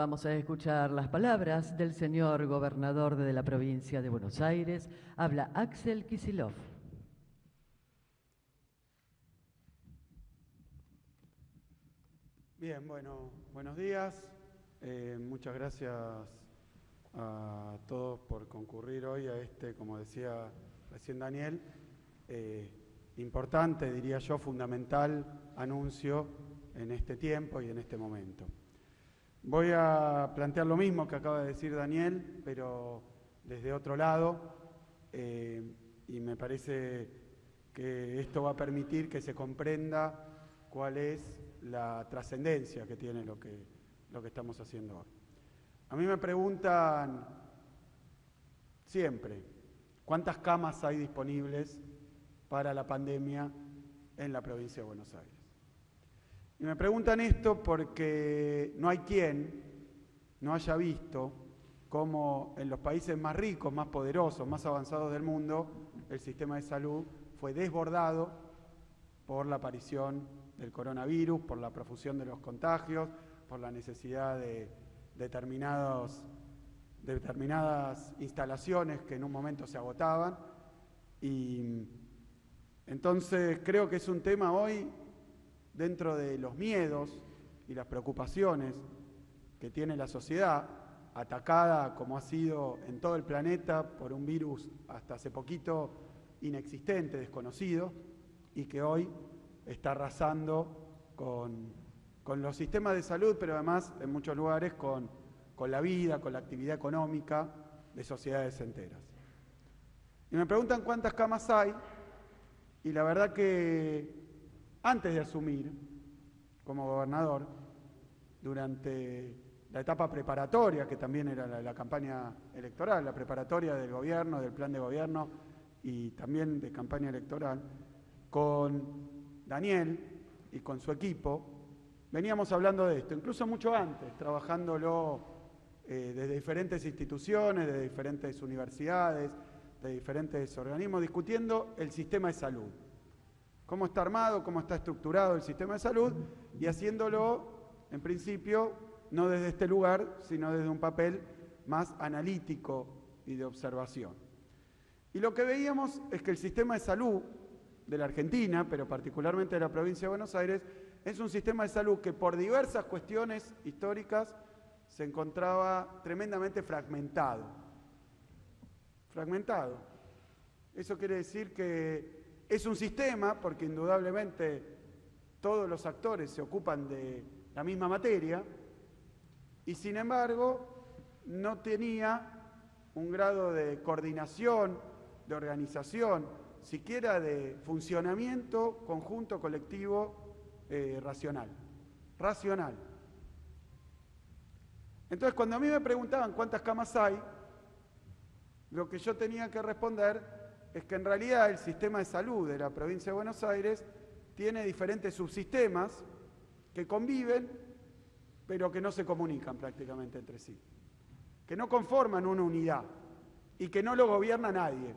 Vamos a escuchar las palabras del señor gobernador de la provincia de Buenos Aires. Habla Axel Kicillof. Bien, bueno, buenos días. Muchas gracias a todos por concurrir hoy a este, como decía recién Daniel, importante, diría yo, fundamental anuncio en este tiempo y en este momento. Voy a plantear lo mismo que acaba de decir Daniel, pero desde otro lado, y me parece que esto va a permitir que se comprenda cuál es la trascendencia que tiene lo que estamos haciendo hoy. A mí me preguntan siempre, ¿cuántas camas hay disponibles para la pandemia en la provincia de Buenos Aires? Y me preguntan esto porque no hay quien no haya visto cómo en los países más ricos, más poderosos, más avanzados del mundo, el sistema de salud fue desbordado por la aparición del coronavirus, por la profusión de los contagios, por la necesidad de determinadas instalaciones que en un momento se agotaban. Y entonces creo que es un tema hoy, dentro de los miedos y las preocupaciones que tiene la sociedad, atacada como ha sido en todo el planeta por un virus hasta hace poquito inexistente, desconocido, y que hoy está arrasando con los sistemas de salud, pero además en muchos lugares con la vida, con la actividad económica de sociedades enteras. Y me preguntan cuántas camas hay, y la verdad que antes de asumir como gobernador, durante la etapa preparatoria, que también era la campaña electoral, la preparatoria del gobierno, del plan de gobierno y también de campaña electoral, con Daniel y con su equipo, veníamos hablando de esto, incluso mucho antes, trabajándolo desde diferentes instituciones, de diferentes universidades, de diferentes organismos, discutiendo el sistema de salud. Cómo está armado, cómo está estructurado el sistema de salud y haciéndolo, en principio, no desde este lugar, sino desde un papel más analítico y de observación. Y lo que veíamos es que el sistema de salud de la Argentina, pero particularmente de la provincia de Buenos Aires, es un sistema de salud que por diversas cuestiones históricas se encontraba tremendamente fragmentado. Fragmentado. Eso quiere decir que es un sistema, porque indudablemente todos los actores se ocupan de la misma materia, y sin embargo no tenía un grado de coordinación, de organización, siquiera de funcionamiento conjunto, colectivo, racional. Entonces, cuando a mí me preguntaban cuántas camas hay, lo que yo tenía que responder es que en realidad el sistema de salud de la provincia de Buenos Aires tiene diferentes subsistemas que conviven, pero que no se comunican prácticamente entre sí, que no conforman una unidad y que no lo gobierna nadie.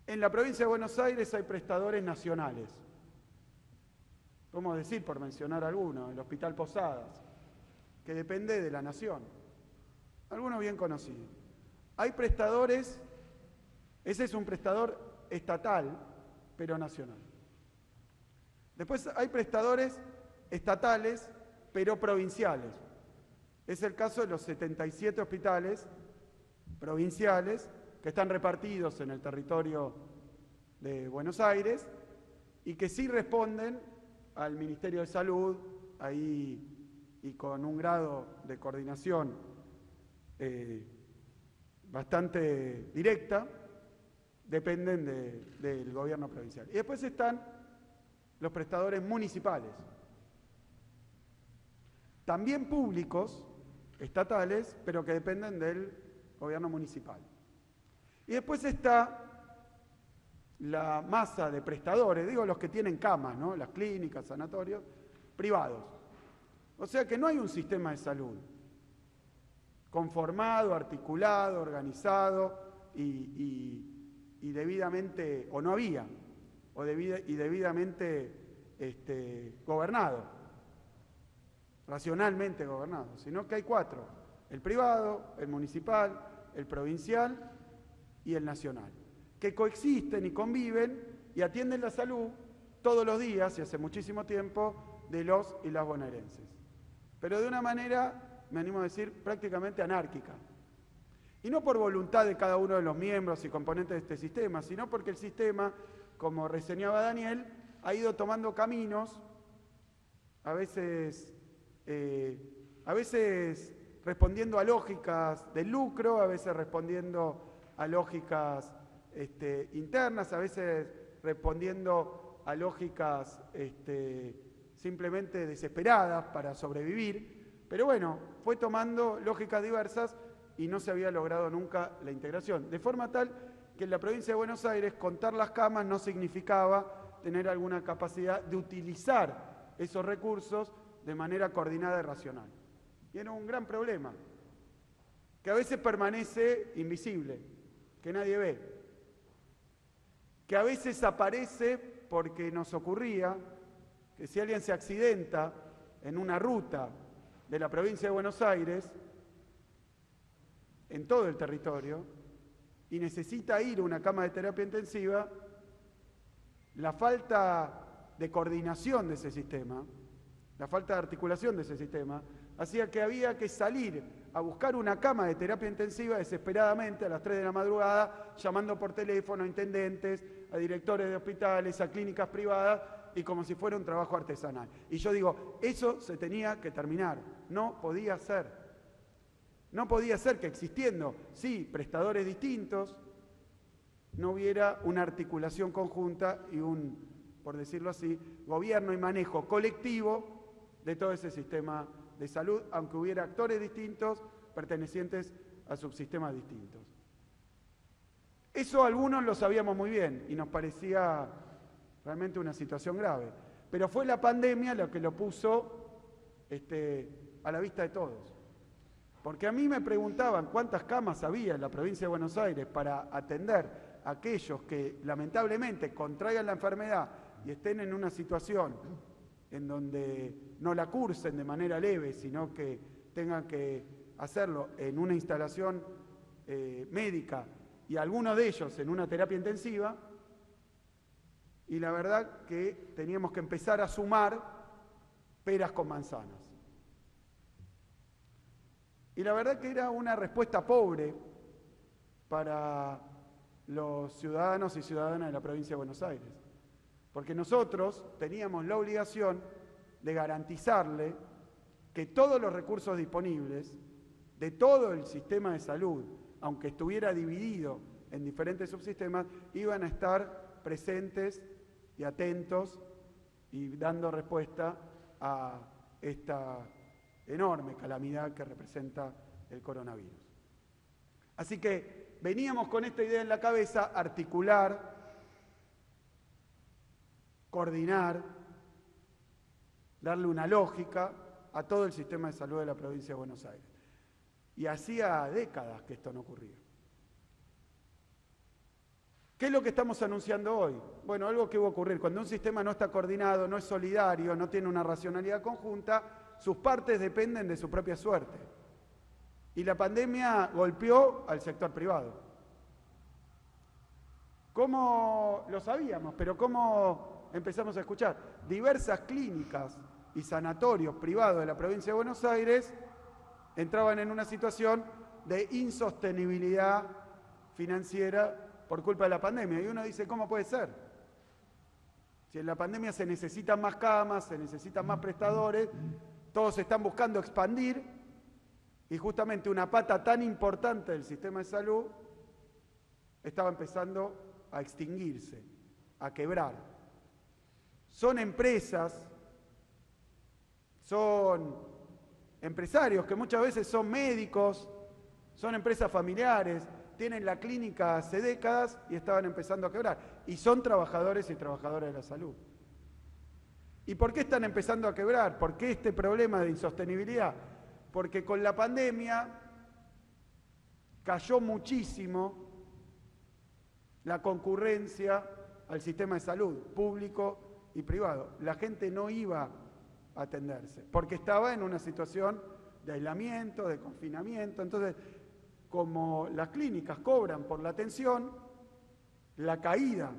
En la provincia de Buenos Aires hay prestadores nacionales, vamos a decir, por mencionar algunos, el Hospital Posadas, que depende de la nación, algunos bien conocidos. Hay prestadores, ese es un prestador estatal, pero nacional. Después hay prestadores estatales, pero provinciales. Es el caso de los 77 hospitales provinciales que están repartidos en el territorio de Buenos Aires y que sí responden al Ministerio de Salud, ahí y con un grado de coordinación bastante directa, dependen del gobierno provincial. Y después están los prestadores municipales, también públicos, estatales, pero que dependen del gobierno municipal. Y después está la masa de prestadores, digo los que tienen camas, ¿no? Las clínicas, sanatorios, privados. O sea que no hay un sistema de salud conformado, articulado, organizado y debidamente, o no había, y debidamente gobernado. racionalmente gobernados, sino que hay 4, el privado, el municipal, el provincial y el nacional, que coexisten y conviven y atienden la salud todos los días y hace muchísimo tiempo de los y las bonaerenses. Pero de una manera, me animo a decir, prácticamente anárquica. Y no por voluntad de cada uno de los miembros y componentes de este sistema, sino porque el sistema, como reseñaba Daniel, ha ido tomando caminos, a veces respondiendo a lógicas del lucro, a veces respondiendo a lógicas internas, a veces respondiendo a lógicas simplemente desesperadas para sobrevivir, pero bueno, fue tomando lógicas diversas y no se había logrado nunca la integración. De forma tal que en la provincia de Buenos Aires contar las camas no significaba tener alguna capacidad de utilizar esos recursos de manera coordinada y racional. Y era un gran problema, que a veces permanece invisible, que nadie ve, que a veces aparece porque nos ocurría que si alguien se accidenta en una ruta de la provincia de Buenos Aires, en todo el territorio, y necesita ir a una cama de terapia intensiva, la falta de coordinación de ese sistema, la falta de articulación de ese sistema, hacía que había que salir a buscar una cama de terapia intensiva desesperadamente a las 3 de la madrugada, llamando por teléfono a intendentes, a directores de hospitales, a clínicas privadas, y como si fuera un trabajo artesanal. Y yo digo, eso se tenía que terminar, no podía ser. No podía ser que existiendo, sí, prestadores distintos, no hubiera una articulación conjunta y un, por decirlo así, gobierno y manejo colectivo de todo ese sistema de salud, aunque hubiera actores distintos pertenecientes a subsistemas distintos. Eso algunos lo sabíamos muy bien y nos parecía realmente una situación grave, pero fue la pandemia lo que lo puso a la vista de todos. Porque a mí me preguntaban cuántas camas había en la provincia de Buenos Aires para atender a aquellos que lamentablemente contraigan la enfermedad y estén en una situación en donde no la cursen de manera leve, sino que tengan que hacerlo en una instalación médica y algunos de ellos en una terapia intensiva, y la verdad que teníamos que empezar a sumar peras con manzanas. Y la verdad que era una respuesta pobre para los ciudadanos y ciudadanas de la provincia de Buenos Aires, porque nosotros teníamos la obligación de garantizarle que todos los recursos disponibles de todo el sistema de salud, aunque estuviera dividido en diferentes subsistemas, iban a estar presentes y atentos y dando respuesta a esta enorme calamidad que representa el coronavirus. Así que veníamos con esta idea en la cabeza, articular, coordinar, darle una lógica a todo el sistema de salud de la provincia de Buenos Aires. Y hacía décadas que esto no ocurría. ¿Qué es lo que estamos anunciando hoy? Bueno, algo que va a ocurrir. Cuando un sistema no está coordinado, no es solidario, no tiene una racionalidad conjunta, sus partes dependen de su propia suerte. Y la pandemia golpeó al sector privado. ¿Cómo lo sabíamos? Pero ¿cómo empezamos a escuchar? Diversas clínicas y sanatorios privados de la provincia de Buenos Aires entraban en una situación de insostenibilidad financiera por culpa de la pandemia. Y uno dice, ¿cómo puede ser? Si en la pandemia se necesitan más camas, se necesitan más prestadores, todos están buscando expandir, y justamente una pata tan importante del sistema de salud estaba empezando a extinguirse, a quebrar. Son empresas, son empresarios que muchas veces son médicos, son empresas familiares, tienen la clínica hace décadas y estaban empezando a quebrar. Y son trabajadores y trabajadoras de la salud. ¿Y por qué están empezando a quebrar? ¿Por qué este problema de insostenibilidad? Porque con la pandemia cayó muchísimo la concurrencia al sistema de salud, público y privado. La gente no iba atenderse, porque estaba en una situación de aislamiento, de confinamiento. Entonces, como las clínicas cobran por la atención, la caída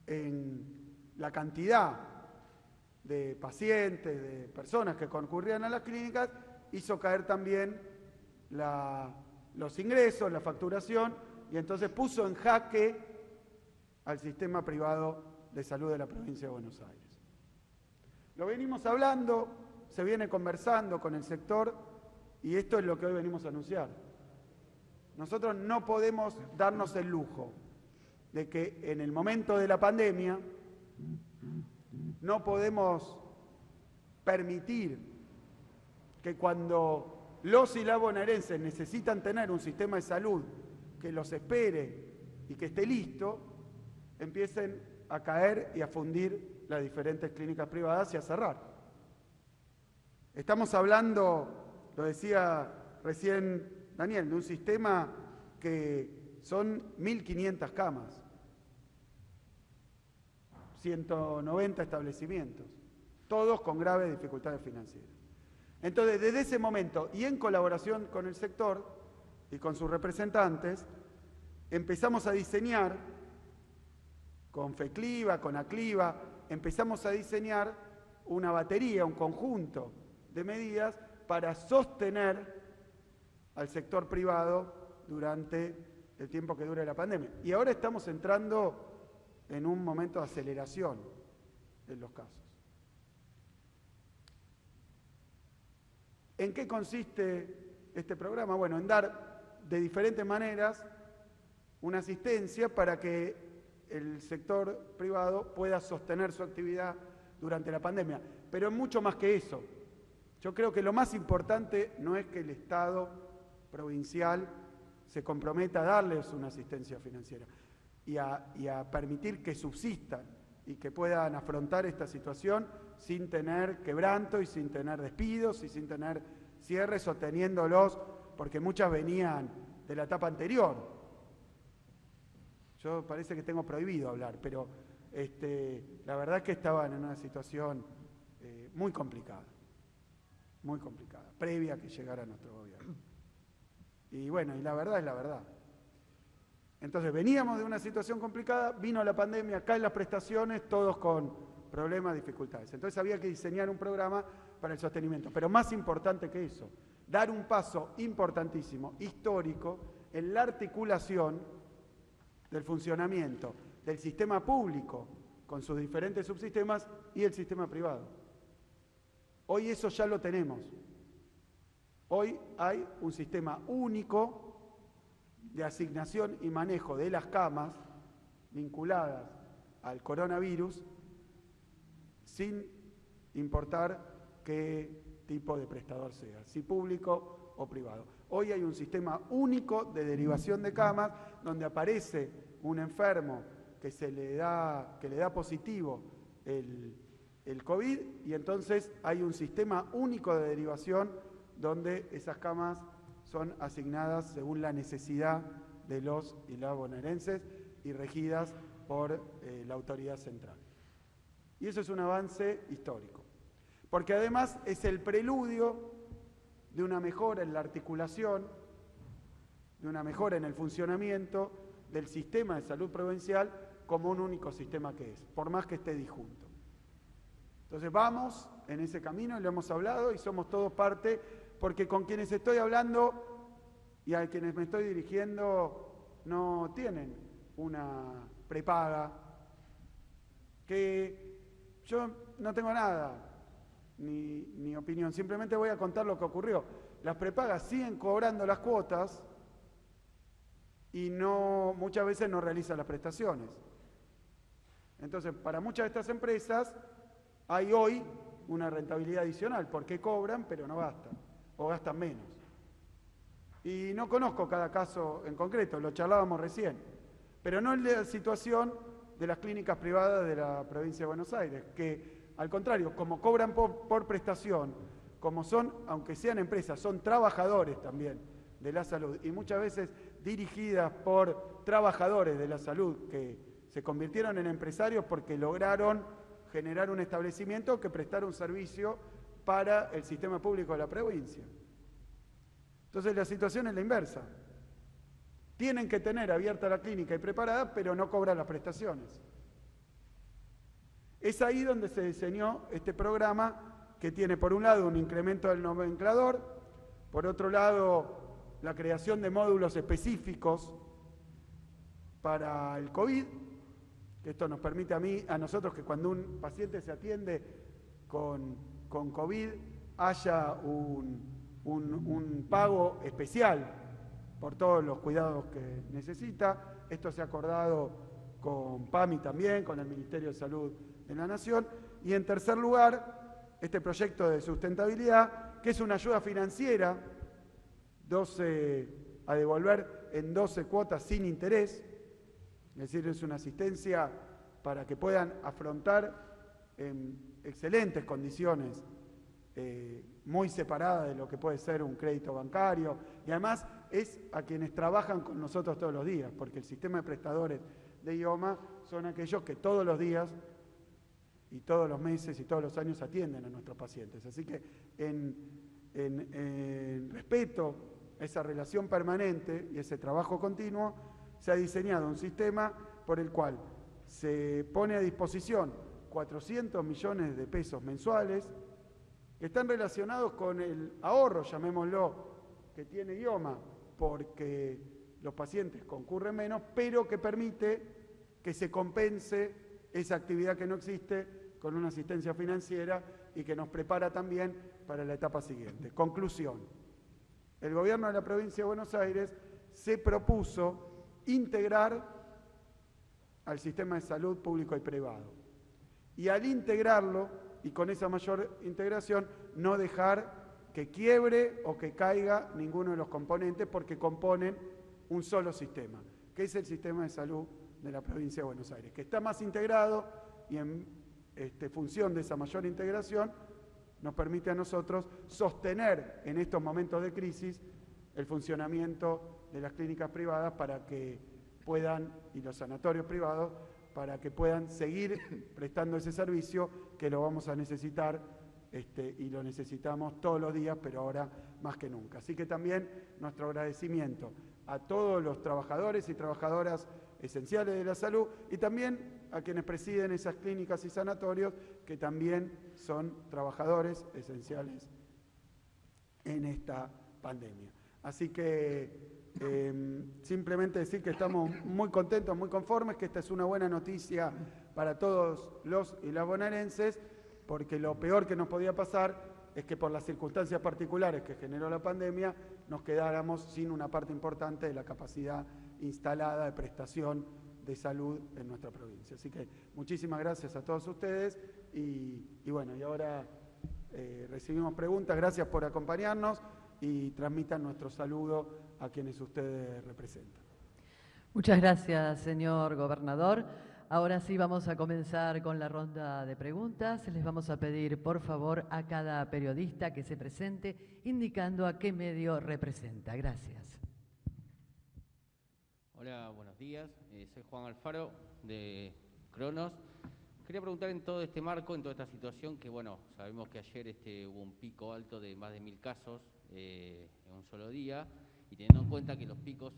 en la cantidad de pacientes, de personas que concurrían a las clínicas, hizo caer también los ingresos, la facturación, y entonces puso en jaque al sistema privado de salud de la provincia de Buenos Aires. Lo venimos hablando, se viene conversando con el sector, y esto es lo que hoy venimos a anunciar. Nosotros no podemos darnos el lujo de que en el momento de la pandemia no podemos permitir que cuando los y las bonaerenses necesitan tener un sistema de salud que los espere y que esté listo, empiecen a caer y a fundir las diferentes clínicas privadas y a cerrar. Estamos hablando, lo decía recién Daniel, de un sistema que son 1.500 camas, 190 establecimientos, todos con graves dificultades financieras. Entonces, desde ese momento, y en colaboración con el sector y con sus representantes, empezamos a diseñar, con FECLIVA, con ACLIVA, empezamos a diseñar una batería, un conjunto de medidas para sostener al sector privado durante el tiempo que dure la pandemia. Y ahora estamos entrando en un momento de aceleración en los casos. ¿En qué consiste este programa? Bueno, en dar de diferentes maneras una asistencia para que el sector privado pueda sostener su actividad durante la pandemia. Pero es mucho más que eso. Yo creo que lo más importante no es que el Estado provincial se comprometa a darles una asistencia financiera y a permitir que subsistan y que puedan afrontar esta situación sin tener quebranto y sin tener despidos y sin tener cierres, sosteniéndolos, porque muchas venían de la etapa anterior. Yo parece que tengo prohibido hablar, pero la verdad es que estaban en una situación muy complicada, previa a que llegara nuestro gobierno. Y bueno, y la verdad es la verdad. Entonces veníamos de una situación complicada, vino la pandemia, caen las prestaciones, todos con problemas, dificultades. Entonces había que diseñar un programa para el sostenimiento. Pero más importante que eso, dar un paso importantísimo, histórico, en la articulación del funcionamiento del sistema público con sus diferentes subsistemas y el sistema privado. Hoy eso ya lo tenemos. Hoy hay un sistema único de asignación y manejo de las camas vinculadas al coronavirus sin importar qué tipo de prestador sea, si público o privado. Hoy hay un sistema único de derivación de camas donde aparece un enfermo que le da positivo el COVID y entonces hay un sistema único de derivación donde esas camas son asignadas según la necesidad de los y las bonaerenses y regidas por la autoridad central. Y eso es un avance histórico, porque además es el preludio de una mejora en la articulación, de una mejora en el funcionamiento del sistema de salud provincial como un único sistema que es, por más que esté disjunto. Entonces vamos en ese camino, lo hemos hablado y somos todos parte, porque con quienes estoy hablando y a quienes me estoy dirigiendo no tienen una prepaga, que yo no tengo nada, ni opinión, simplemente voy a contar lo que ocurrió. Las prepagas siguen cobrando las cuotas y muchas veces no realizan las prestaciones. Entonces, para muchas de estas empresas hay hoy una rentabilidad adicional, porque cobran pero no gastan, o gastan menos. Y no conozco cada caso en concreto, lo charlábamos recién, pero no es la situación de las clínicas privadas de la provincia de Buenos Aires, que al contrario, como cobran por prestación, como son, aunque sean empresas, son trabajadores también de la salud y muchas veces dirigidas por trabajadores de la salud que se convirtieron en empresarios porque lograron generar un establecimiento que prestara un servicio para el sistema público de la provincia. Entonces la situación es la inversa. Tienen que tener abierta la clínica y preparada, pero no cobran las prestaciones. Es ahí donde se diseñó este programa que tiene por un lado un incremento del nomenclador, por otro lado la creación de módulos específicos para el COVID, que esto nos permite a nosotros que cuando un paciente se atiende con COVID haya un pago especial por todos los cuidados que necesita. Esto se ha acordado con PAMI también, con el Ministerio de Salud de la Nación. Y en tercer lugar, este proyecto de sustentabilidad, que es una ayuda financiera, a devolver en 12 cuotas sin interés, es decir, es una asistencia para que puedan afrontar en excelentes condiciones, muy separada de lo que puede ser un crédito bancario, y además es a quienes trabajan con nosotros todos los días, porque el sistema de prestadores de IOMA son aquellos que todos los días y todos los meses y todos los años atienden a nuestros pacientes. Así que en respeto a esa relación permanente y ese trabajo continuo, se ha diseñado un sistema por el cual se pone a disposición 400 millones de pesos mensuales que están relacionados con el ahorro, llamémoslo, que tiene IOMA, porque los pacientes concurren menos, pero que permite que se compense esa actividad que no existe con una asistencia financiera y que nos prepara también para la etapa siguiente. Conclusión. El gobierno de la provincia de Buenos Aires se propuso integrar al sistema de salud público y privado. Y al integrarlo, y con esa mayor integración, no dejar que quiebre o que caiga ninguno de los componentes, porque componen un solo sistema, que es el sistema de salud de la provincia de Buenos Aires, que está más integrado y en función de esa mayor integración nos permite a nosotros sostener en estos momentos de crisis el funcionamiento de las clínicas privadas para que puedan, y los sanatorios privados, para que puedan seguir prestando ese servicio que lo vamos a necesitar y lo necesitamos todos los días, pero ahora más que nunca. Así que también nuestro agradecimiento a todos los trabajadores y trabajadoras esenciales de la salud y también a quienes presiden esas clínicas y sanatorios que también son trabajadores esenciales en esta pandemia. Así que simplemente decir que estamos muy contentos, muy conformes, que esta es una buena noticia para todos los y las bonaerenses, porque lo peor que nos podía pasar es que por las circunstancias particulares que generó la pandemia nos quedáramos sin una parte importante de la capacidad instalada de prestación de salud en nuestra provincia. Así que muchísimas gracias a todos ustedes y bueno, y ahora recibimos preguntas. Gracias por acompañarnos y transmitan nuestro saludo a quienes ustedes representan. Muchas gracias, señor gobernador. Ahora sí vamos a comenzar con la ronda de preguntas. Les vamos a pedir, por favor, a cada periodista que se presente indicando a qué medio representa. Gracias. Hola, buenos días. Soy Juan Alfaro, de Cronos. Quería preguntar en todo este marco, en toda esta situación, que bueno, sabemos que ayer hubo un pico alto de más de 1000 casos en un solo día, y teniendo en cuenta que los picos,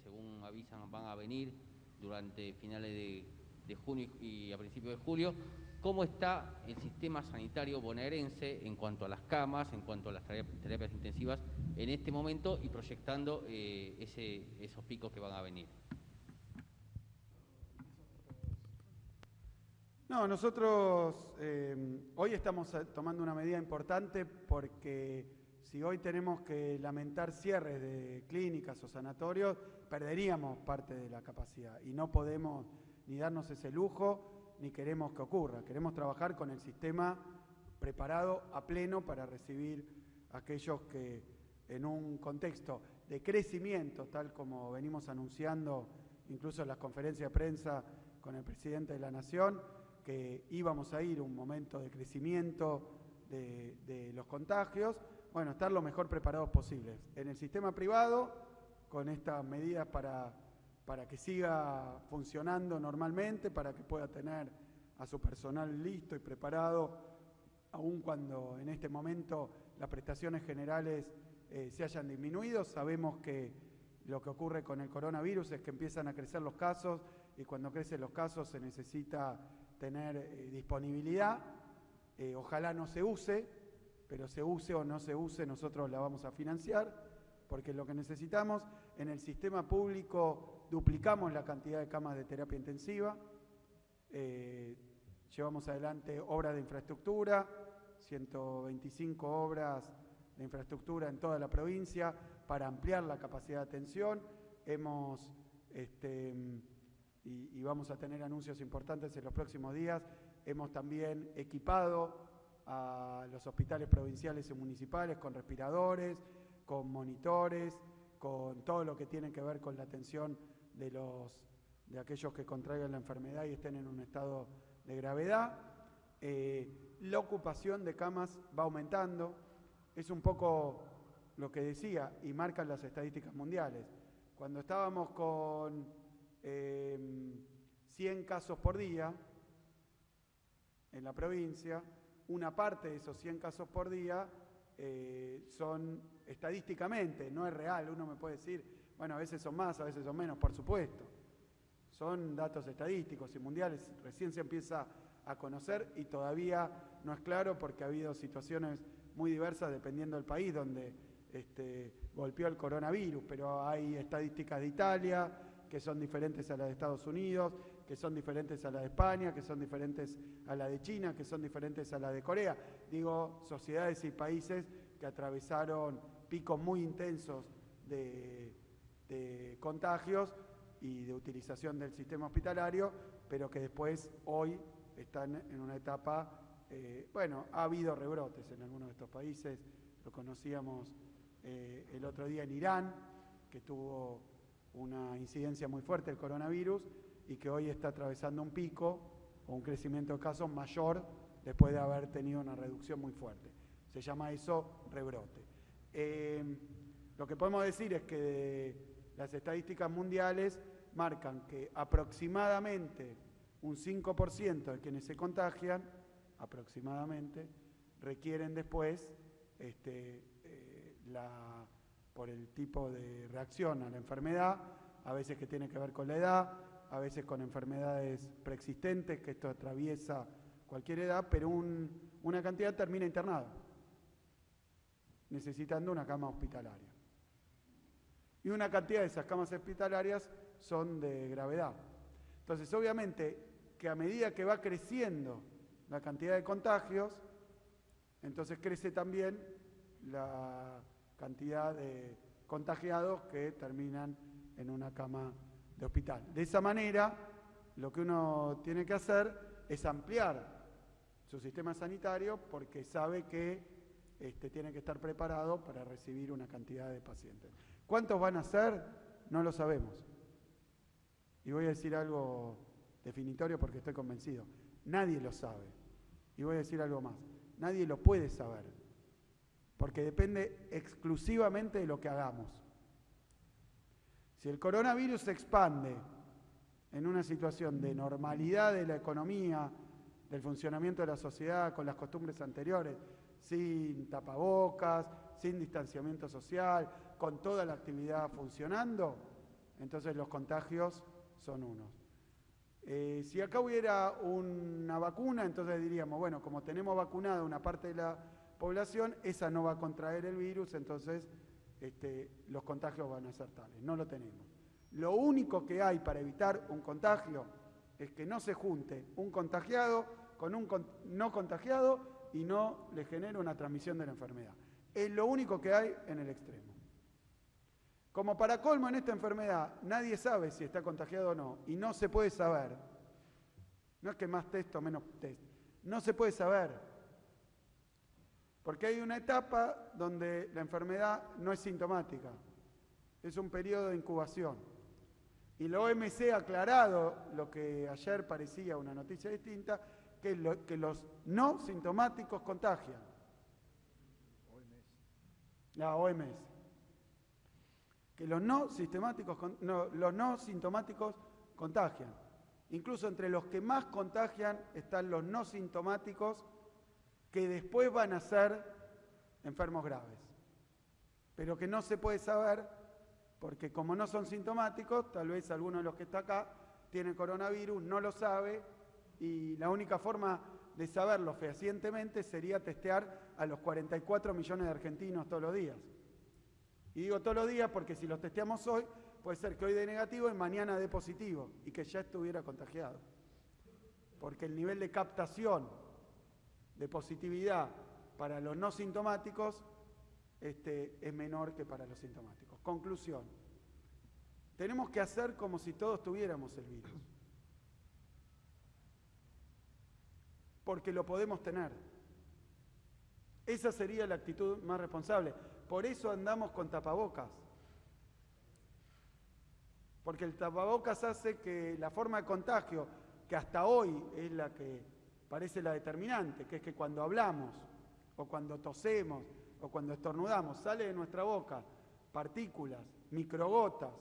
según avisan, van a venir durante finales de junio y a principios de julio, ¿cómo está el sistema sanitario bonaerense en cuanto a las camas, en cuanto a las terapias intensivas en este momento y proyectando esos picos que van a venir? No, nosotros hoy estamos tomando una medida importante porque si hoy tenemos que lamentar cierres de clínicas o sanatorios, perderíamos parte de la capacidad y no podemos ni darnos ese lujo ni queremos que ocurra. Queremos trabajar con el sistema preparado a pleno para recibir a aquellos que en un contexto de crecimiento, tal como venimos anunciando incluso en las conferencias de prensa con el presidente de la Nación, que íbamos a ir a un momento de crecimiento de los contagios, bueno, estar lo mejor preparados posibles. En el sistema privado, con estas medidas para que siga funcionando normalmente, para que pueda tener a su personal listo y preparado, aun cuando en este momento las prestaciones generales se hayan disminuido. Sabemos que lo que ocurre con el coronavirus es que empiezan a crecer los casos y cuando crecen los casos se necesita tener disponibilidad. Ojalá no se use, pero se use o no se use, nosotros la vamos a financiar, porque lo que necesitamos en el sistema público duplicamos la cantidad de camas de terapia intensiva, llevamos adelante obras de infraestructura, 125 obras de infraestructura en toda la provincia para ampliar la capacidad de atención. Hemos, y vamos a tener anuncios importantes en los próximos días, hemos también equipado a los hospitales provinciales y municipales con respiradores, con monitores, con todo lo que tiene que ver con la atención de aquellos que contraigan la enfermedad y estén en un estado de gravedad. La ocupación de camas va aumentando, es un poco lo que decía y marcan las estadísticas mundiales. Cuando estábamos con 100 casos por día en la provincia, una parte de esos 100 casos por día son estadísticamente, no es real. Uno me puede decir, bueno, a veces son más, a veces son menos, por supuesto. Son datos estadísticos y mundiales, recién se empieza a conocer y todavía no es claro porque ha habido situaciones muy diversas dependiendo del país donde golpeó el coronavirus, pero hay estadísticas de Italia que son diferentes a las de Estados Unidos, que son diferentes a la de España, que son diferentes a la de China, que son diferentes a la de Corea. Digo, sociedades y países que atravesaron picos muy intensos de contagios y de utilización del sistema hospitalario, pero que después hoy están en una etapa, bueno, ha habido rebrotes en algunos de estos países, lo conocíamos el otro día en Irán, que tuvo una incidencia muy fuerte del coronavirus y que hoy está atravesando un pico o un crecimiento de casos mayor después de haber tenido una reducción muy fuerte. Se llama eso rebrote. Lo que podemos decir es que las estadísticas mundiales marcan que aproximadamente un 5% de quienes se contagian, aproximadamente, requieren después por el tipo de reacción a la enfermedad, a veces que tiene que ver con la edad, a veces con enfermedades preexistentes, que esto atraviesa cualquier edad, pero una cantidad termina internada, necesitando una cama hospitalaria. Y una cantidad de esas camas hospitalarias son de gravedad. Entonces, obviamente, que a medida que va creciendo la cantidad de contagios, entonces crece también la cantidad de contagiados que terminan en una cama de hospital. De esa manera, lo que uno tiene que hacer es ampliar su sistema sanitario porque sabe que tiene que estar preparado para recibir una cantidad de pacientes. ¿Cuántos van a ser? No lo sabemos. Y voy a decir algo definitorio porque estoy convencido. Nadie lo sabe. Y voy a decir algo más. Nadie lo puede saber. Porque depende exclusivamente de lo que hagamos. Si el coronavirus se expande en una situación de normalidad de la economía, del funcionamiento de la sociedad con las costumbres anteriores, sin tapabocas, sin distanciamiento social, con toda la actividad funcionando, entonces los contagios son unos. Si acá hubiera una vacuna, entonces diríamos, bueno, como tenemos vacunada una parte de la población, esa no va a contraer el virus, entonces los contagios van a ser tales. No lo tenemos. Lo único que hay para evitar un contagio es que no se junte un contagiado con un no contagiado y no le genere una transmisión de la enfermedad. Es lo único que hay en el extremo. Como para colmo en esta enfermedad, nadie sabe si está contagiado o no, y no se puede saber. No es que más test o menos test. No se puede saber. Porque hay una etapa donde la enfermedad no es sintomática. Es un periodo de incubación. Y la OMC ha aclarado lo que ayer parecía una noticia distinta, que los no sintomáticos contagian. La OMS. Que los no sintomáticos contagian. Incluso entre los que más contagian están los no sintomáticos, que después van a ser enfermos graves, pero que no se puede saber porque como no son sintomáticos, tal vez alguno de los que está acá tiene coronavirus, no lo sabe, y la única forma de saberlo fehacientemente sería testear a los 44 millones de argentinos todos los días. Y digo todos los días porque si los testeamos hoy, puede ser que hoy dé negativo y mañana dé positivo, y que ya estuviera contagiado. Porque el nivel de captación de positividad para los no sintomáticos es menor que para los sintomáticos. Conclusión. Tenemos que hacer como si todos tuviéramos el virus. Porque lo podemos tener. Esa sería la actitud más responsable. Por eso andamos con tapabocas. Porque el tapabocas hace que la forma de contagio, que hasta hoy es la que parece la determinante, que es que cuando hablamos, o cuando tosemos, o cuando estornudamos, sale de nuestra boca partículas, microgotas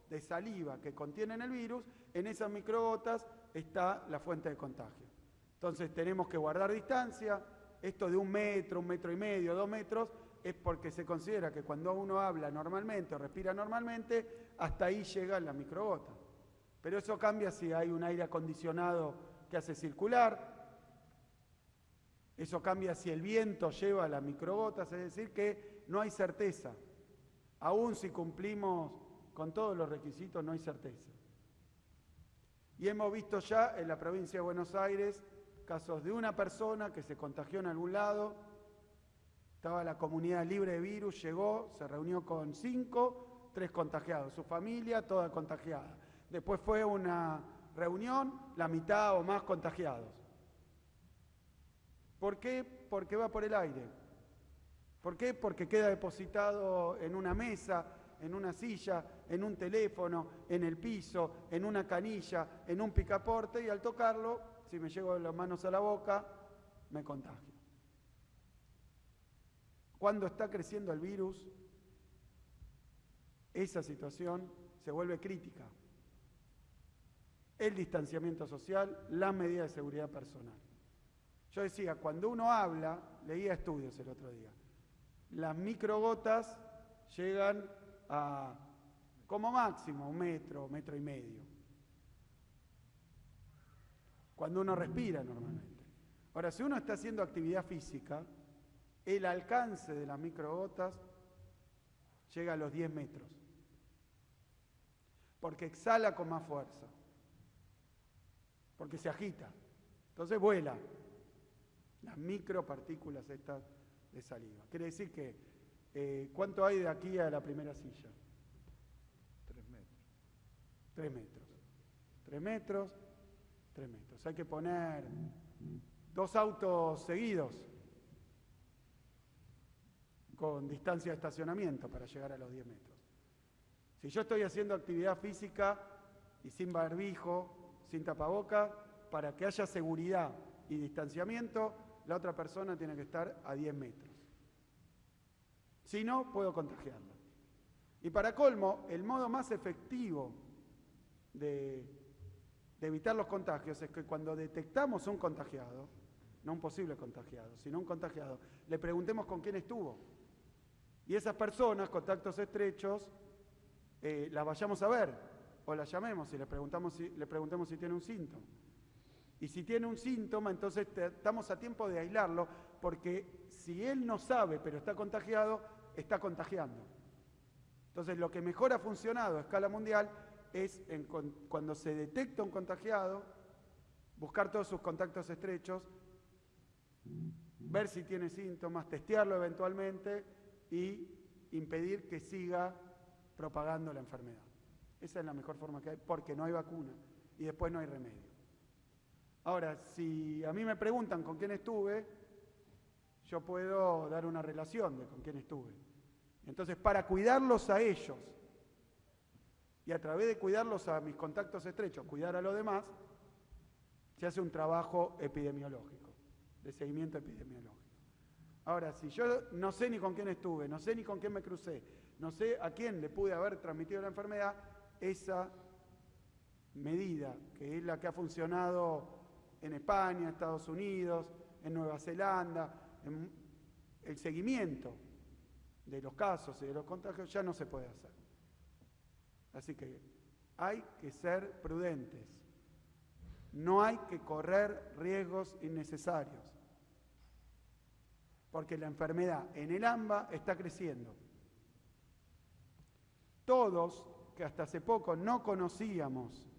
de saliva que contienen el virus, en esas microgotas está la fuente de contagio. Entonces tenemos que guardar distancia, esto de 1 metro, 1,5 metros, 2 metros, es porque se considera que cuando uno habla normalmente o respira normalmente, hasta ahí llegan las microgotas. Pero eso cambia si hay un aire acondicionado que hace circular, eso cambia si el viento lleva las microgotas, es decir, que no hay certeza. Aún si cumplimos con todos los requisitos, no hay certeza. Y hemos visto ya en la provincia de Buenos Aires casos de una persona que se contagió en algún lado, estaba la comunidad libre de virus, llegó, se reunió con 5, 3 contagiados, su familia toda contagiada. Después fue una reunión, la mitad o más contagiados. ¿Por qué? Porque va por el aire. ¿Por qué? Porque queda depositado en una mesa, en una silla, en un teléfono, en el piso, en una canilla, en un picaporte, y al tocarlo, si me llevo las manos a la boca, me contagio. Cuando está creciendo el virus, esa situación se vuelve crítica. El distanciamiento social, las medidas de seguridad personal. Yo decía, cuando uno habla, leía estudios el otro día, las microgotas llegan a, como máximo, 1 metro, 1,5 metros. Cuando uno respira normalmente. Ahora, si uno está haciendo actividad física, el alcance de las microgotas llega a los 10 metros. Porque exhala con más fuerza. Porque se agita. Entonces vuela. Las micropartículas estas de saliva. Quiere decir que, ¿cuánto hay de aquí a la primera silla? 3 metros. 3 metros. 3 metros, 3 metros. Hay que poner 2 autos seguidos con distancia de estacionamiento para llegar a los 10 metros. Si yo estoy haciendo actividad física y sin barbijo, sin tapaboca, para que haya seguridad y distanciamiento, la otra persona tiene que estar a 10 metros. Si no, puedo contagiarla. Y para colmo, el modo más efectivo de evitar los contagios es que cuando detectamos un contagiado, no un posible contagiado, sino un contagiado, le preguntemos con quién estuvo. Y esas personas, contactos estrechos, las vayamos a ver o las llamemos y le preguntemos si tiene un síntoma. Y si tiene un síntoma, entonces estamos a tiempo de aislarlo, porque si él no sabe, pero está contagiado, está contagiando. Entonces, lo que mejor ha funcionado a escala mundial es cuando se detecta un contagiado, buscar todos sus contactos estrechos, ver si tiene síntomas, testearlo eventualmente y impedir que siga propagando la enfermedad. Esa es la mejor forma que hay, porque no hay vacuna y después no hay remedio. Ahora, si a mí me preguntan con quién estuve, yo puedo dar una relación de con quién estuve. Entonces, para cuidarlos a ellos y a través de cuidarlos a mis contactos estrechos, cuidar a los demás, se hace un trabajo epidemiológico, de seguimiento epidemiológico. Ahora, si yo no sé ni con quién estuve, no sé ni con quién me crucé, no sé a quién le pude haber transmitido la enfermedad, esa medida, que es la que ha funcionado en España, Estados Unidos, en Nueva Zelanda, el seguimiento de los casos y de los contagios ya no se puede hacer. Así que hay que ser prudentes. No hay que correr riesgos innecesarios. Porque la enfermedad en el AMBA está creciendo. Todos, que hasta hace poco no conocíamos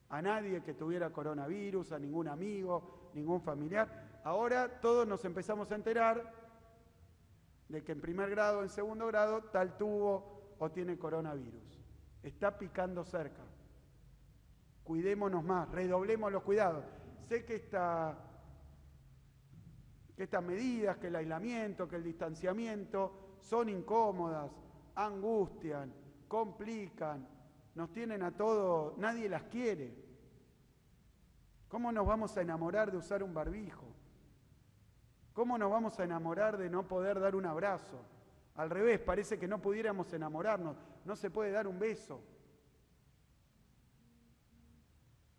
a nadie que tuviera coronavirus, a ningún amigo, ningún familiar, ahora todos nos empezamos a enterar de que en primer grado, en segundo grado, tal tuvo o tiene coronavirus. Está picando cerca. Cuidémonos más, redoblemos los cuidados. Sé que estas medidas, que el aislamiento, que el distanciamiento son incómodas, angustian, complican, nos tienen a todos, nadie las quiere. ¿Cómo nos vamos a enamorar de usar un barbijo? ¿Cómo nos vamos a enamorar de no poder dar un abrazo? Al revés, parece que no pudiéramos enamorarnos, no se puede dar un beso.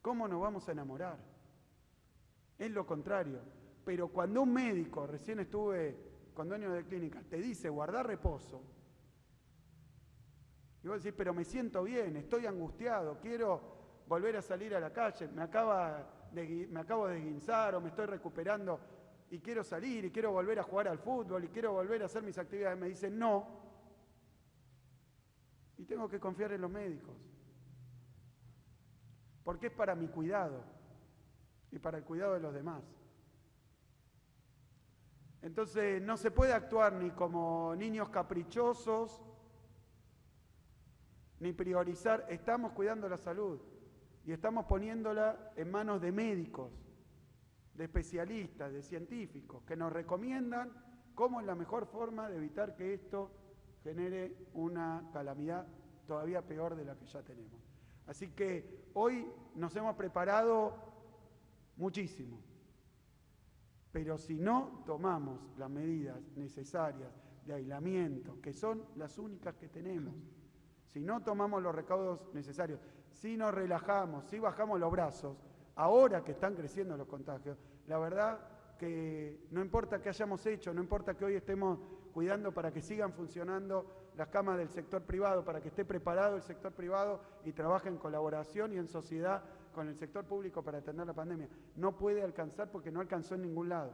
¿Cómo nos vamos a enamorar? Es lo contrario. Pero cuando un médico, recién estuve con dueños de clínica, te dice guardar reposo, y vos decís, pero me siento bien, estoy angustiado, quiero volver a salir a la calle, me acabo de esguinzar o me estoy recuperando y quiero salir y quiero volver a jugar al fútbol y quiero volver a hacer mis actividades, me dicen no. Y tengo que confiar en los médicos. Porque es para mi cuidado y para el cuidado de los demás. Entonces no se puede actuar ni como niños caprichosos, ni priorizar. Estamos cuidando la salud y estamos poniéndola en manos de médicos, de especialistas, de científicos, que nos recomiendan cómo es la mejor forma de evitar que esto genere una calamidad todavía peor de la que ya tenemos. Así que hoy nos hemos preparado muchísimo, pero si no tomamos las medidas necesarias de aislamiento, que son las únicas que tenemos, si no tomamos los recaudos necesarios, si nos relajamos, si bajamos los brazos, ahora que están creciendo los contagios, la verdad que no importa qué hayamos hecho, no importa que hoy estemos cuidando para que sigan funcionando las camas del sector privado, para que esté preparado el sector privado y trabaje en colaboración y en sociedad con el sector público para atender la pandemia. No puede alcanzar porque no alcanzó en ningún lado.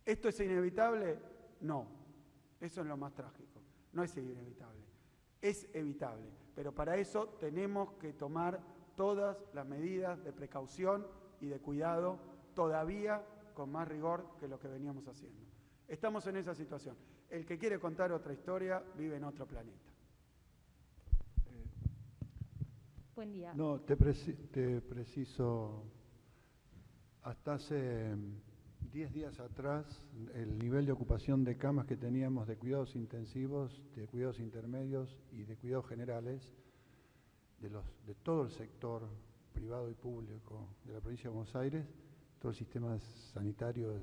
¿Esto es inevitable? No. Eso es lo más trágico. No es inevitable. Es evitable. Pero para eso tenemos que tomar todas las medidas de precaución y de cuidado todavía con más rigor que lo que veníamos haciendo. Estamos en esa situación. El que quiere contar otra historia vive en otro planeta. Buen día. No, te preciso, hasta hace 10 días atrás, el nivel de ocupación de camas que teníamos de cuidados intensivos, de cuidados intermedios y de cuidados generales, de todo el sector privado y público de la provincia de Buenos Aires, todo el sistema sanitario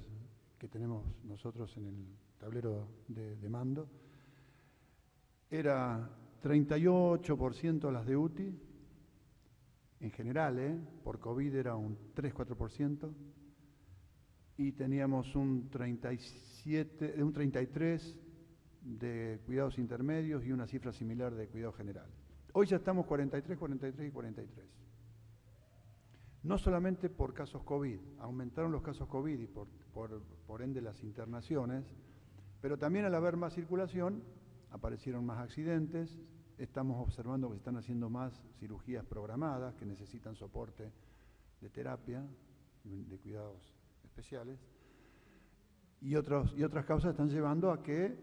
que tenemos nosotros en el tablero de mando, era 38% las de UTI, en general, por COVID era un 3-4%, y teníamos un 33% de cuidados intermedios y una cifra similar de cuidado general. Hoy ya estamos 43, 43 y 43. No solamente por casos COVID, aumentaron los casos COVID y por ende las internaciones, pero también al haber más circulación, aparecieron más accidentes, estamos observando que se están haciendo más cirugías programadas que necesitan soporte de terapia, de cuidados especiales, y otras causas están llevando a que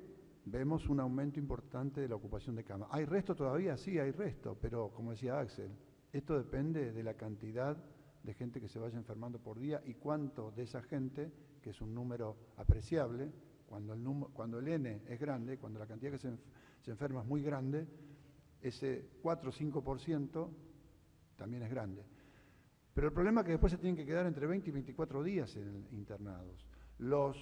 vemos un aumento importante de la ocupación de camas. ¿Hay resto todavía? Sí, hay resto, pero como decía Axel, esto depende de la cantidad de gente que se vaya enfermando por día y cuánto de esa gente, que es un número apreciable, cuando el N es grande, cuando la cantidad que se enferma es muy grande, ese 4 o 5% también es grande. Pero el problema es que después se tienen que quedar entre 20 y 24 días internados. Los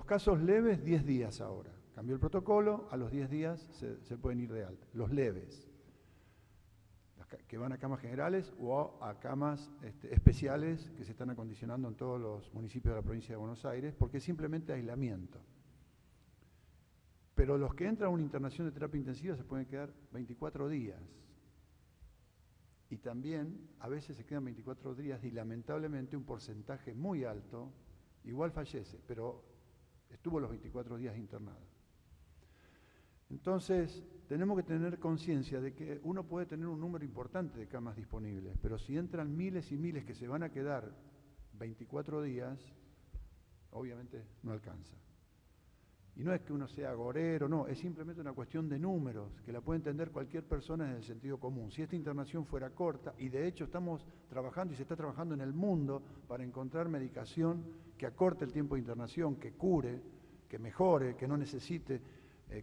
casos leves, 10 días ahora. Cambió el protocolo, a los 10 días se pueden ir de alta. Los leves. que van a camas generales o a camas especiales que se están acondicionando en todos los municipios de la provincia de Buenos Aires, porque es simplemente aislamiento. Pero los que entran a una internación de terapia intensiva se pueden quedar 24 días. Y también a veces se quedan 24 días y lamentablemente un porcentaje muy alto, igual fallece, pero estuvo los 24 días internado. Entonces, tenemos que tener conciencia de que uno puede tener un número importante de camas disponibles, pero si entran miles y miles que se van a quedar 24 días, obviamente no alcanza. Y no es que uno sea agorero, no, es simplemente una cuestión de números, que la puede entender cualquier persona en el sentido común. Si esta internación fuera corta, y de hecho estamos trabajando y se está trabajando en el mundo para encontrar medicación que acorte el tiempo de internación, que cure, que mejore, que no necesite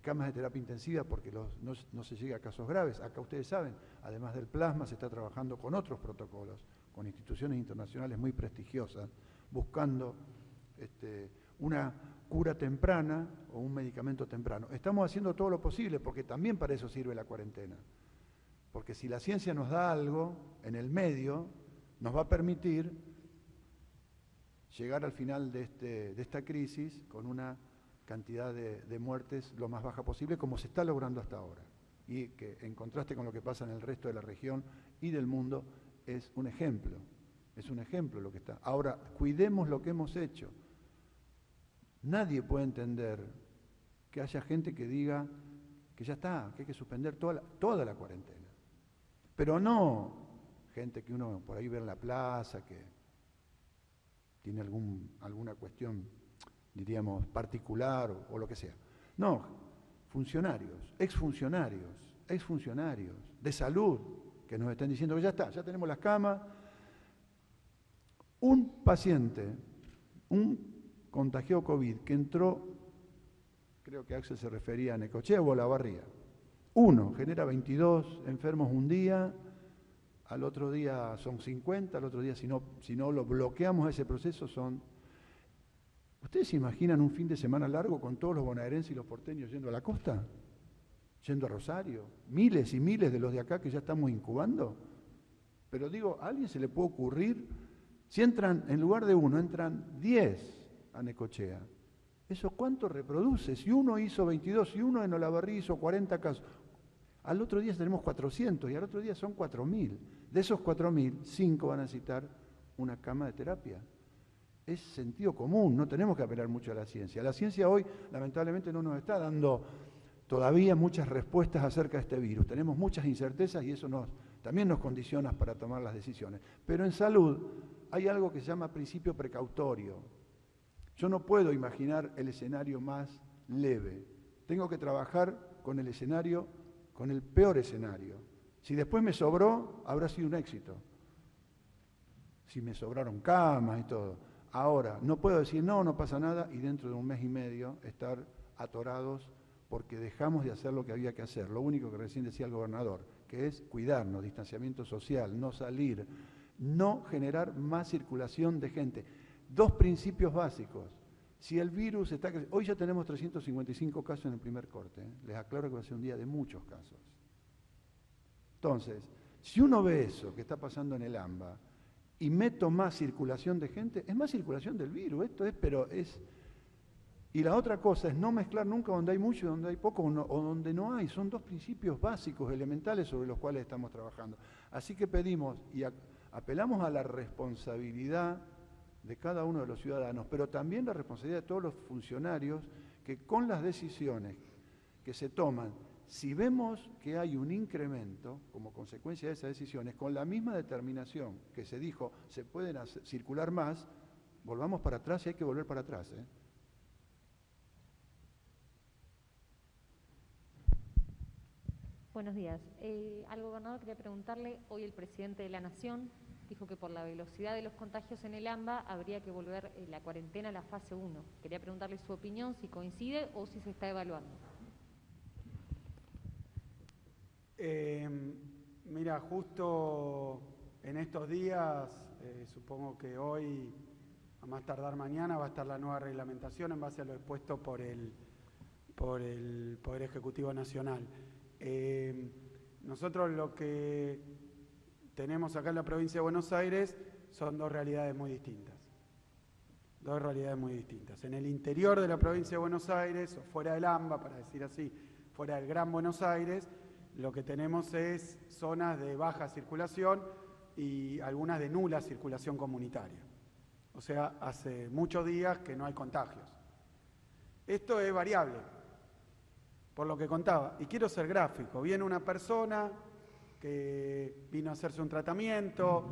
camas de terapia intensiva porque no se llega a casos graves. Acá ustedes saben, además del plasma, se está trabajando con otros protocolos, con instituciones internacionales muy prestigiosas, buscando una cura temprana o un medicamento temprano. Estamos haciendo todo lo posible porque también para eso sirve la cuarentena. Porque si la ciencia nos da algo en el medio, nos va a permitir llegar al final de esta crisis con una cantidad de muertes lo más baja posible, como se está logrando hasta ahora. Y que en contraste con lo que pasa en el resto de la región y del mundo, es un ejemplo lo que está. Ahora, cuidemos lo que hemos hecho. Nadie puede entender que haya gente que diga que ya está, que hay que suspender toda la cuarentena. Pero no gente que uno por ahí ve en la plaza, que tiene alguna cuestión, diríamos, particular o lo que sea. No, funcionarios, exfuncionarios de salud que nos están diciendo que ya está, ya tenemos las camas. Un paciente, un contagiado COVID que entró, creo que Axel se refería a Necochea o a Olavarría. Uno genera 22 enfermos un día, al otro día son 50, al otro día si no lo bloqueamos ese proceso son... ¿Ustedes se imaginan un fin de semana largo con todos los bonaerenses y los porteños yendo a la costa? Yendo a Rosario, miles y miles de los de acá que ya estamos incubando. Pero digo, ¿a alguien se le puede ocurrir? Si entran, en lugar de uno, entran 10 a Necochea. ¿Eso cuánto reproduce? Si uno hizo 22, si uno en Olavarría hizo 40 casos, al otro día tenemos 400 y al otro día son 4.000. De esos 4.000, 5 van a necesitar una cama de terapia. Es sentido común, no tenemos que apelar mucho a la ciencia. La ciencia hoy, lamentablemente, no nos está dando todavía muchas respuestas acerca de este virus. Tenemos muchas incertezas y eso también nos condiciona para tomar las decisiones. Pero en salud hay algo que se llama principio precautorio. Yo no puedo imaginar el escenario más leve. Tengo que trabajar con el escenario, con el peor escenario. Si después me sobró, habrá sido un éxito. Si me sobraron camas y todo. Ahora, no puedo decir, no pasa nada, y dentro de un mes y medio estar atorados porque dejamos de hacer lo que había que hacer. Lo único que recién decía el gobernador, que es cuidarnos, distanciamiento social, no salir, no generar más circulación de gente. 2 principios básicos. Si el virus está... Hoy ya tenemos 355 casos en el primer corte. Les aclaro que va a ser un día de muchos casos. Entonces, si uno ve eso que está pasando en el AMBA y meto más circulación de gente, es más circulación del virus. Y la otra cosa es no mezclar nunca donde hay mucho y donde hay poco o donde no hay. Son 2 principios básicos, elementales sobre los cuales estamos trabajando. Así que pedimos y apelamos a la responsabilidad de cada uno de los ciudadanos, pero también la responsabilidad de todos los funcionarios que con las decisiones que se toman, si vemos que hay un incremento como consecuencia de esas decisiones, con la misma determinación que se dijo se pueden circular más, volvamos para atrás y hay que volver para atrás. Buenos días. Al gobernador quería preguntarle, hoy el presidente de la Nación dijo que por la velocidad de los contagios en el AMBA habría que volver la cuarentena a la fase 1. Quería preguntarle su opinión, si coincide o si se está evaluando. Mira, justo en estos días, supongo que hoy, a más tardar mañana, va a estar la nueva reglamentación en base a lo expuesto por el Poder Ejecutivo Nacional. Nosotros lo que tenemos acá en la provincia de Buenos Aires son dos realidades muy distintas. Dos realidades muy distintas. En el interior de la provincia de Buenos Aires, o fuera del AMBA, para decir así, fuera del Gran Buenos Aires, lo que tenemos es zonas de baja circulación y algunas de nula circulación comunitaria. O sea, hace muchos días que no hay contagios. Esto es variable, por lo que contaba. Y quiero ser gráfico. Viene una persona que vino a hacerse un tratamiento,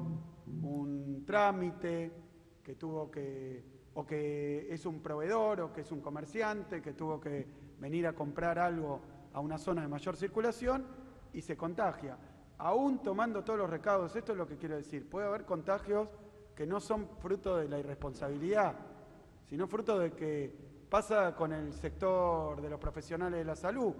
un trámite, que tuvo que, o que es un proveedor, o que es un comerciante, que tuvo que venir a comprar algo a una zona de mayor circulación y se contagia. Aún tomando todos los recaudos, esto es lo que quiero decir, puede haber contagios que no son fruto de la irresponsabilidad, sino fruto de que pasa con el sector de los profesionales de la salud,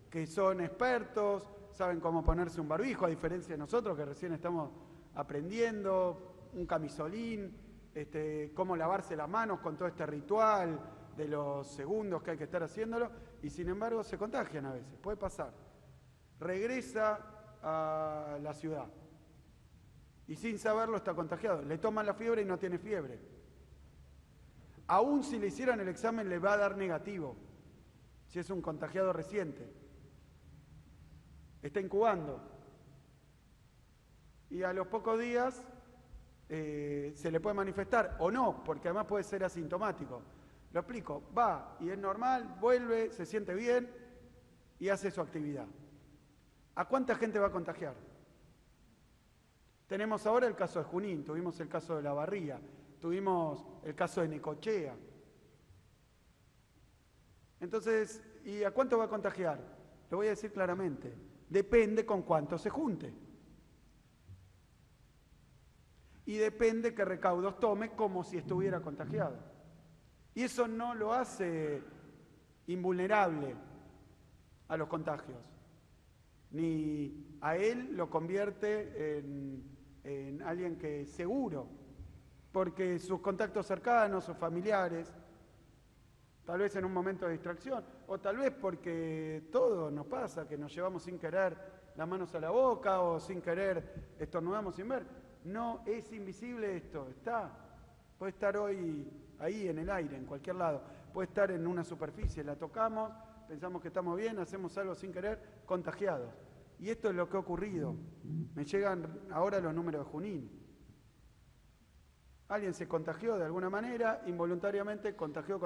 que son expertos, saben cómo ponerse un barbijo, a diferencia de nosotros que recién estamos aprendiendo, un camisolín, cómo lavarse las manos con todo este ritual de los segundos que hay que estar haciéndolo, y sin embargo se contagian a veces, puede pasar. Regresa a la ciudad y sin saberlo está contagiado, le toman la fiebre y no tiene fiebre. Aún si le hicieran el examen le va a dar negativo, si es un contagiado reciente. Está incubando. Y a los pocos días se le puede manifestar o no, porque además puede ser asintomático. Lo explico, va y es normal, vuelve, se siente bien y hace su actividad. ¿A cuánta gente va a contagiar? Tenemos ahora el caso de Junín, tuvimos el caso de La Barría, tuvimos el caso de Necochea. Entonces, ¿y a cuánto va a contagiar? Lo voy a decir claramente, depende con cuánto se junte. Y depende qué recaudos tome como si estuviera contagiado. Y eso no lo hace invulnerable a los contagios, ni a él lo convierte en alguien que es seguro, porque sus contactos cercanos, sus familiares, tal vez en un momento de distracción, o tal vez porque todo nos pasa, que nos llevamos sin querer las manos a la boca o sin querer estornudamos sin ver. No es invisible esto, está. Puede estar hoy ahí en el aire, en cualquier lado. Puede estar en una superficie, la tocamos, pensamos que estamos bien, hacemos algo sin querer, contagiados. Y esto es lo que ha ocurrido. Me llegan ahora los números de Junín. Alguien se contagió de alguna manera, involuntariamente contagió.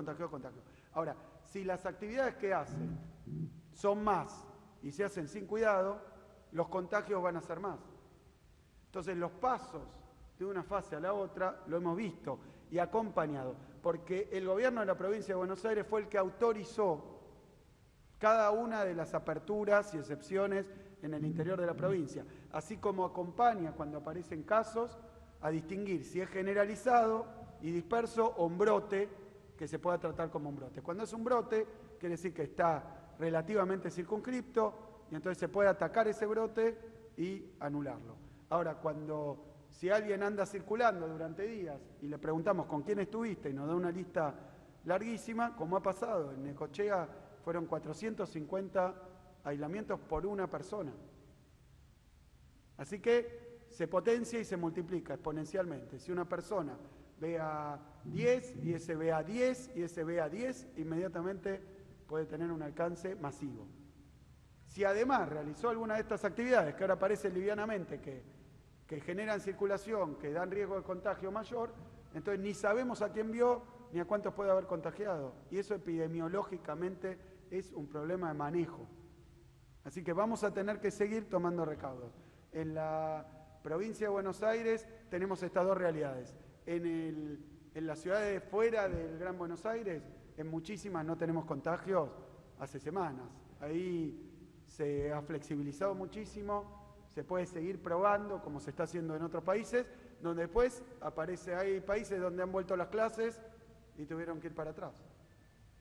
Ahora, si las actividades que hacen son más y se hacen sin cuidado, los contagios van a ser más. Entonces los pasos de una fase a la otra lo hemos visto y acompañado, porque el gobierno de la provincia de Buenos Aires fue el que autorizó cada una de las aperturas y excepciones en el interior de la provincia, así como acompaña cuando aparecen casos a distinguir si es generalizado y disperso o un brote que se pueda tratar como un brote. Cuando es un brote, quiere decir que está relativamente circunscripto y entonces se puede atacar ese brote y anularlo. Ahora, si alguien anda circulando durante días y le preguntamos con quién estuviste y nos da una lista larguísima, como ha pasado, en Necochea fueron 450 aislamientos por una persona. Así que se potencia y se multiplica exponencialmente. Si una persona ve a 10 y ese ve a 10 y ese ve a 10, inmediatamente puede tener un alcance masivo. Si además realizó alguna de estas actividades que ahora parece livianamente que generan circulación, que dan riesgo de contagio mayor, entonces ni sabemos a quién vio ni a cuántos puede haber contagiado. Y eso epidemiológicamente es un problema de manejo. Así que vamos a tener que seguir tomando recaudos. En la provincia de Buenos Aires tenemos estas dos realidades. En las ciudades fuera del Gran Buenos Aires, en muchísimas no tenemos contagios hace semanas. Ahí se ha flexibilizado muchísimo, se puede seguir probando como se está haciendo en otros países, donde después hay países donde han vuelto las clases y tuvieron que ir para atrás,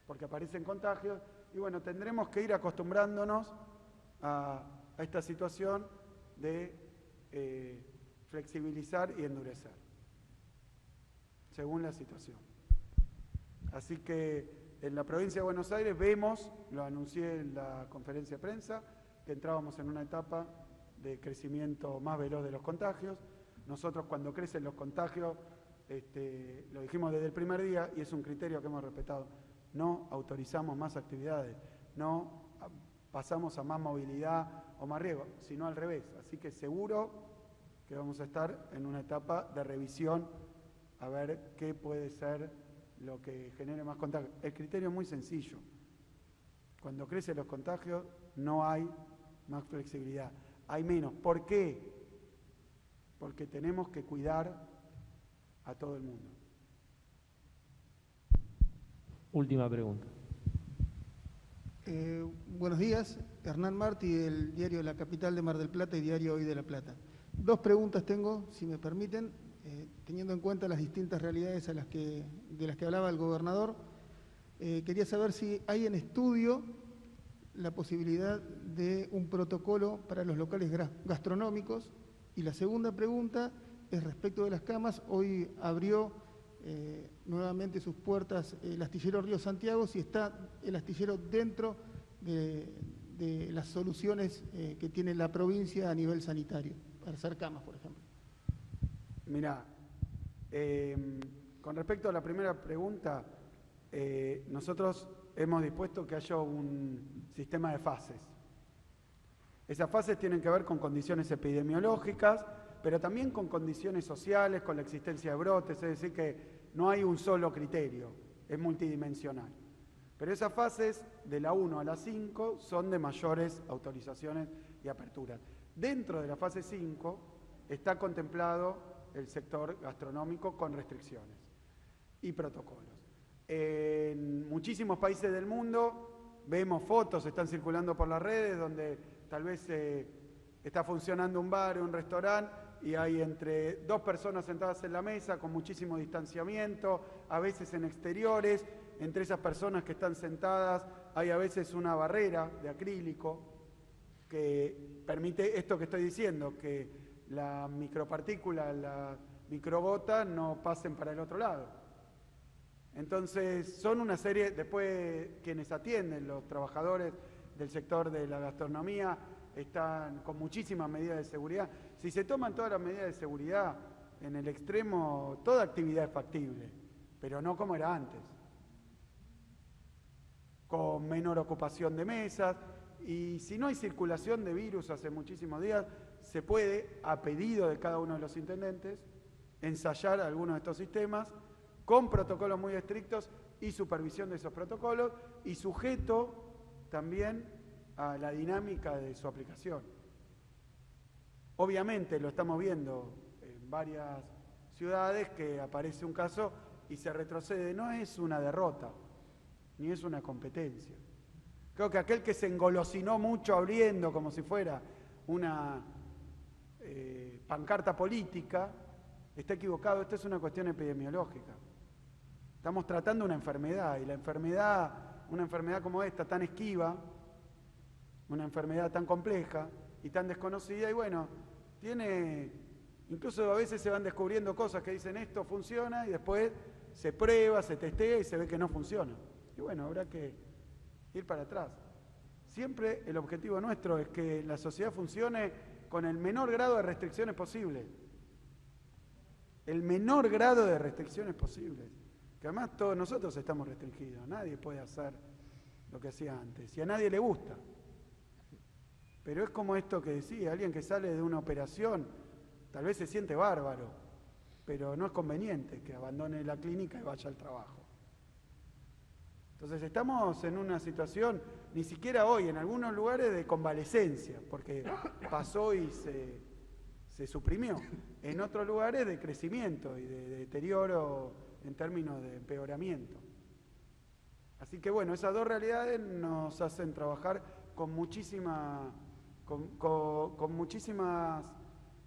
porque aparecen contagios, y bueno, tendremos que ir acostumbrándonos a esta situación de flexibilizar y endurecer, según la situación. Así que en la provincia de Buenos Aires vemos, lo anuncié en la conferencia de prensa, que entrábamos en una etapa de crecimiento más veloz de los contagios. Nosotros cuando crecen los contagios, lo dijimos desde el primer día y es un criterio que hemos respetado, no autorizamos más actividades, no pasamos a más movilidad o más riesgo, sino al revés. Así que seguro que vamos a estar en una etapa de revisión a ver qué puede ser lo que genere más contagios. El criterio es muy sencillo. Cuando crecen los contagios no hay más flexibilidad, hay menos. ¿Por qué? Porque tenemos que cuidar a todo el mundo. Última pregunta. Buenos días, Hernán Martí del diario La Capital de Mar del Plata y diario Hoy de La Plata. Dos preguntas tengo, si me permiten, teniendo en cuenta las distintas realidades de las que hablaba el gobernador. Quería saber si hay en estudio la posibilidad de un protocolo para los locales gastronómicos. Y la segunda pregunta es respecto de las camas. Hoy abrió nuevamente sus puertas el astillero Río Santiago, si está el astillero dentro de las soluciones que tiene la provincia a nivel sanitario, para hacer camas, por ejemplo. Mirá, con respecto a la primera pregunta, nosotros hemos dispuesto que haya un sistema de fases. Esas fases tienen que ver con condiciones epidemiológicas, pero también con condiciones sociales, con la existencia de brotes, es decir, que no hay un solo criterio, es multidimensional. Pero esas fases, de la 1 a la 5, son de mayores autorizaciones y aperturas. Dentro de la fase 5 está contemplado el sector gastronómico con restricciones y protocolos. En muchísimos países del mundo vemos fotos, están circulando por las redes, donde tal vez está funcionando un bar o un restaurante y hay entre 2 personas sentadas en la mesa con muchísimo distanciamiento, a veces en exteriores. Entre esas personas que están sentadas hay a veces una barrera de acrílico que permite esto que estoy diciendo, que la micropartícula, la microgota no pasen para el otro lado. Entonces son una serie, después quienes atienden, los trabajadores del sector de la gastronomía, están con muchísimas medidas de seguridad. Si se toman todas las medidas de seguridad, en el extremo, toda actividad es factible, pero no como era antes. Con menor ocupación de mesas, y si no hay circulación de virus hace muchísimos días, se puede, a pedido de cada uno de los intendentes, ensayar algunos de estos sistemas con protocolos muy estrictos y supervisión de esos protocolos y sujeto también a la dinámica de su aplicación. Obviamente lo estamos viendo en varias ciudades que aparece un caso y se retrocede. No es una derrota, ni es una competencia. Creo que aquel que se engolosinó mucho abriendo como si fuera una pancarta política está equivocado. Esto es una cuestión epidemiológica. Estamos tratando una enfermedad y la enfermedad, una enfermedad como esta, tan esquiva, una enfermedad tan compleja y tan desconocida, y bueno, incluso a veces se van descubriendo cosas que dicen esto funciona y después se prueba, se testea y se ve que no funciona. Y bueno, habrá que ir para atrás. Siempre el objetivo nuestro es que la sociedad funcione con el menor grado de restricciones posible. El menor grado de restricciones posibles. Que además todos nosotros estamos restringidos. Nadie puede hacer lo que hacía antes. Y a nadie le gusta. Pero es como esto que decía, alguien que sale de una operación, tal vez se siente bárbaro, pero no es conveniente que abandone la clínica y vaya al trabajo. Entonces estamos en una situación, ni siquiera hoy, en algunos lugares de convalecencia, porque pasó y se suprimió. En otros lugares de crecimiento y de deterioro en términos de empeoramiento. Así que bueno, esas dos realidades nos hacen trabajar con muchísimas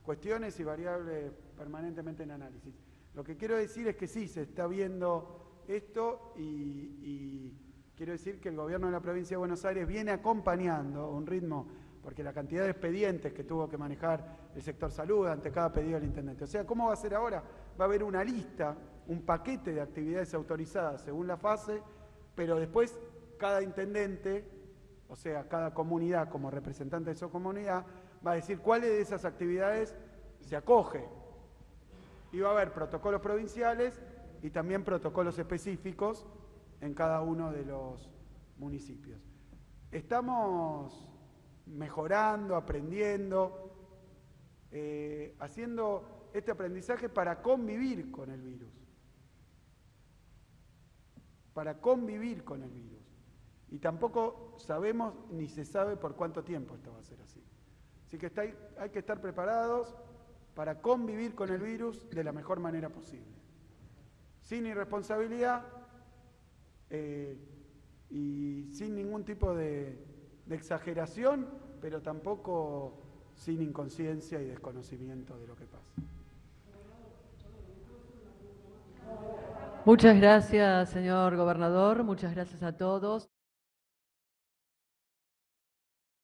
cuestiones y variables permanentemente en análisis. Lo que quiero decir es que sí, se está viendo esto y quiero decir que el gobierno de la provincia de Buenos Aires viene acompañando un ritmo, porque la cantidad de expedientes que tuvo que manejar el sector salud ante cada pedido del intendente. O sea, ¿cómo va a ser ahora? Va a haber una lista, un paquete de actividades autorizadas según la fase, pero después cada intendente, o sea, cada comunidad como representante de su comunidad, va a decir cuáles de esas actividades se acoge. Y va a haber protocolos provinciales y también protocolos específicos en cada uno de los municipios. Estamos mejorando, aprendiendo, haciendo este aprendizaje para convivir con el virus. Para convivir con el virus. Y tampoco sabemos ni se sabe por cuánto tiempo esto va a ser así. Así que hay que estar preparados para convivir con el virus de la mejor manera posible. Sin irresponsabilidad y sin ningún tipo de exageración, pero tampoco sin inconsciencia y desconocimiento de lo que pasa. Muchas gracias, señor gobernador. Muchas gracias a todos.